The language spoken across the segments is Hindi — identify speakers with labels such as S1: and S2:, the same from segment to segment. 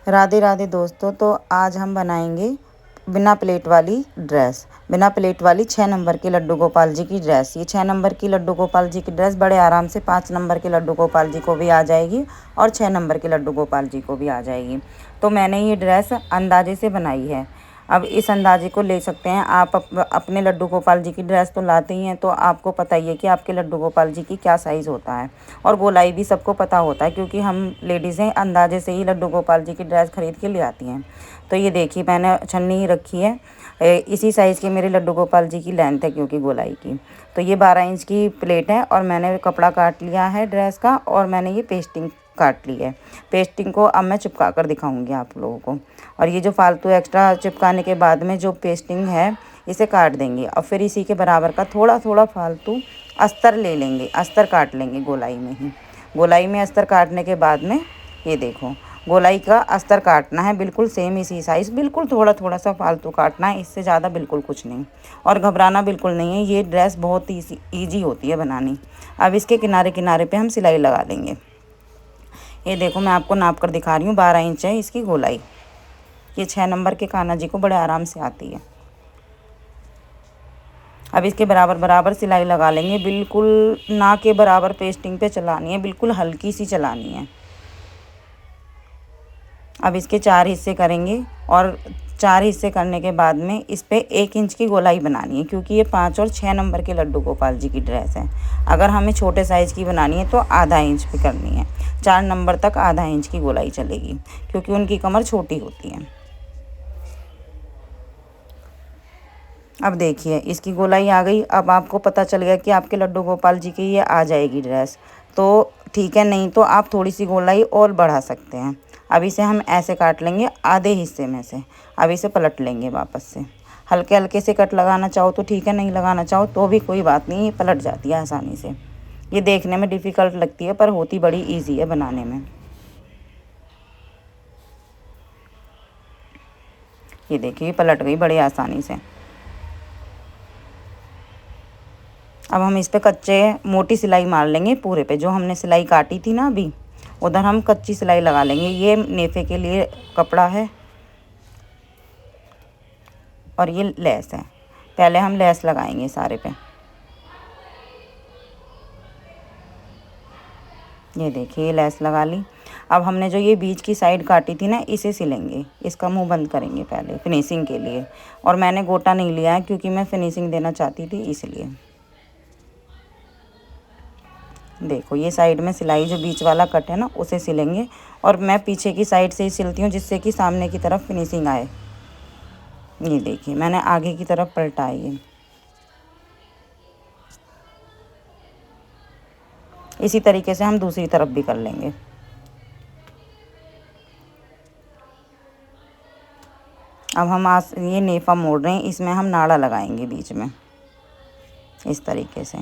S1: राधे राधे दोस्तों। तो आज हम बनाएंगे बिना प्लेट वाली ड्रेस, बिना प्लेट वाली 6 नंबर की लड्डू गोपाल जी की ड्रेस। ये 6 नंबर की लड्डू गोपाल जी की ड्रेस बड़े आराम से 5 नंबर के लड्डू गोपाल जी को भी आ जाएगी और 6 नंबर के लड्डू गोपाल जी को भी आ जाएगी। तो मैंने ये ड्रेस अंदाजे से बनाई है। अब इस अंदाजे को ले सकते हैं आप। अपने लड्डू गोपाल जी की ड्रेस तो लाते ही हैं, तो आपको पता ही है कि आपके लड्डू गोपाल जी की क्या साइज़ होता है, और गोलाई भी सबको पता होता है, क्योंकि हम लेडीज़ें अंदाजे से ही लड्डू गोपाल जी की ड्रेस खरीद के ले आती हैं। तो ये देखिए, मैंने छन्नी ही रखी है। इसी साइज़ के मेरे लड्डू गोपाल जी की लेंथ है, क्योंकि गोलाई की। तो ये 12 इंच की प्लेट है, और मैंने कपड़ा काट लिया है ड्रेस का, और मैंने ये पेस्टिंग काट ली है। पेस्टिंग को अब मैं चिपका कर दिखाऊंगी आप लोगों को। और ये जो फालतू एक्स्ट्रा चिपकाने के बाद में जो पेस्टिंग है, इसे काट देंगे। और फिर इसी के बराबर का थोड़ा थोड़ा फालतू अस्तर ले लेंगे, अस्तर काट लेंगे गोलाई में ही। गोलाई में अस्तर काटने के बाद में ये देखो, गोलाई का अस्तर काटना है, बिल्कुल सेम इसी साइज़, बिल्कुल थोड़ा थोड़ा सा फालतू काटना है, इससे ज़्यादा बिल्कुल कुछ नहीं। और घबराना बिल्कुल नहीं है, ये ड्रेस बहुत ईजी होती है बनानी। अब इसके किनारे किनारे पे हम सिलाई लगा देंगे। ये देखो, मैं आपको नाप कर दिखा रही हूँ, 12 इंच है इसकी गोलाई। ये 6 नंबर के कान्हा जी को बड़े आराम से आती है। अब इसके बराबर बराबर सिलाई लगा लेंगे, बिल्कुल ना के बराबर पेस्टिंग पे चलानी है, बिल्कुल हल्की सी चलानी है। अब इसके 4 हिस्से करेंगे, और 4 हिस्से करने के बाद में इस पर 1 इंच की गोलाई बनानी है, क्योंकि ये 5 और 6 नंबर के लड्डू गोपाल जी की ड्रेस है। अगर हमें छोटे साइज़ की बनानी है तो आधा इंच पे करनी है। 4 नंबर तक आधा इंच की गोलाई चलेगी, क्योंकि उनकी कमर छोटी होती है। अब देखिए, इसकी गोलाई आ गई। अब आपको पता चल गया कि आपके लड्डू गोपाल जी की ये आ जाएगी ड्रेस, तो ठीक है, नहीं तो आप थोड़ी सी गोलाई और बढ़ा सकते हैं। अब इसे हम ऐसे काट लेंगे आधे हिस्से में से। अब इसे पलट लेंगे वापस से। हल्के हल्के से कट लगाना चाहो तो ठीक है, नहीं लगाना चाहो तो भी कोई बात नहीं, ये पलट जाती है आसानी से। ये देखने में डिफ़िकल्ट लगती है, पर होती बड़ी ईजी है बनाने में। ये देखिए, पलट गई बड़ी आसानी से। अब हम इस पे कच्चे मोटी सिलाई मार लेंगे पूरे पे। जो हमने सिलाई काटी थी ना अभी, उधर हम कच्ची सिलाई लगा लेंगे। ये नेफे के लिए कपड़ा है, और ये लेस है। पहले हम लेस लगाएंगे सारे पे। ये देखिए, ये लेस लगा ली। अब हमने जो ये बीच की साइड काटी थी ना, इसे सिलेंगे। इसका मुंह बंद करेंगे पहले फिनिशिंग के लिए। और मैंने गोटा नहीं लिया है, क्योंकि मैं फिनिशिंग देना चाहती थी, इसलिए। देखो, ये साइड में सिलाई जो बीच वाला कट है ना, उसे सिलेंगे। और मैं पीछे की साइड से ही सिलती हूँ, जिससे कि सामने की तरफ फिनिशिंग आए। ये देखिए, मैंने आगे की तरफ पलटाई है। इसी तरीके से हम दूसरी तरफ भी कर लेंगे। अब हम ये नेफा मोड़ रहे हैं, इसमें हम नाड़ा लगाएंगे बीच में, इस तरीके से।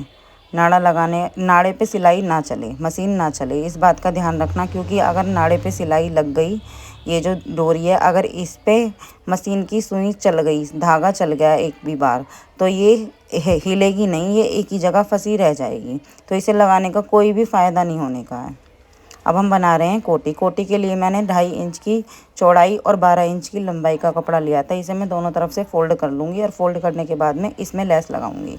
S1: नाड़ा लगाने, नाड़े पे सिलाई ना चले, मशीन ना चले, इस बात का ध्यान रखना। क्योंकि अगर नाड़े पे सिलाई लग गई, ये जो डोरी है, अगर इस पे मशीन की सुई चल गई, धागा चल गया एक भी बार, तो ये हिलेगी नहीं, ये एक ही जगह फंसी रह जाएगी। तो इसे लगाने का कोई भी फ़ायदा नहीं होने का है। अब हम बना रहे हैं कोटी। कोटी के लिए मैंने 2.5 इंच की चौड़ाई और 12 इंच की लंबाई का कपड़ा लिया था। इसे मैं दोनों तरफ से फ़ोल्ड कर लूँगी, और फोल्ड करने के बाद में इसमें लेस लगाऊँगी।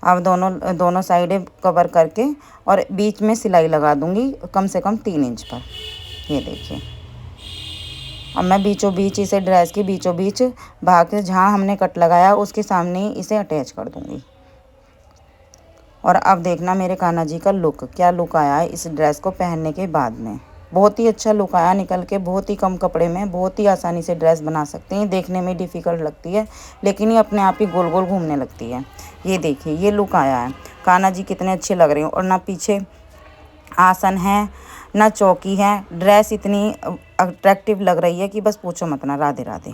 S1: अब दोनों साइडें कवर करके और बीच में सिलाई लगा दूंगी, कम से कम 3 इंच पर। ये देखिए, अब मैं बीचों बीच इसे, ड्रेस के बीचों बीच भाग से जहाँ हमने कट लगाया उसके सामने ही इसे अटैच कर दूंगी। और अब देखना मेरे कान्हा जी का लुक, क्या लुक आया है इस ड्रेस को पहनने के बाद में। बहुत ही अच्छा लुक आया निकल के। बहुत ही कम कपड़े में बहुत ही आसानी से ड्रेस बना सकते हैं। देखने में डिफ़िकल्ट लगती है, लेकिन ये अपने आप ही गोल गोल घूमने लगती है। ये देखिए, ये लुक आया है। कान्हा जी कितने अच्छे लग रहे हैं, और ना पीछे आसन है ना चौकी है। ड्रेस इतनी अट्रैक्टिव लग रही है कि बस पूछो मत ना। राधे राधे।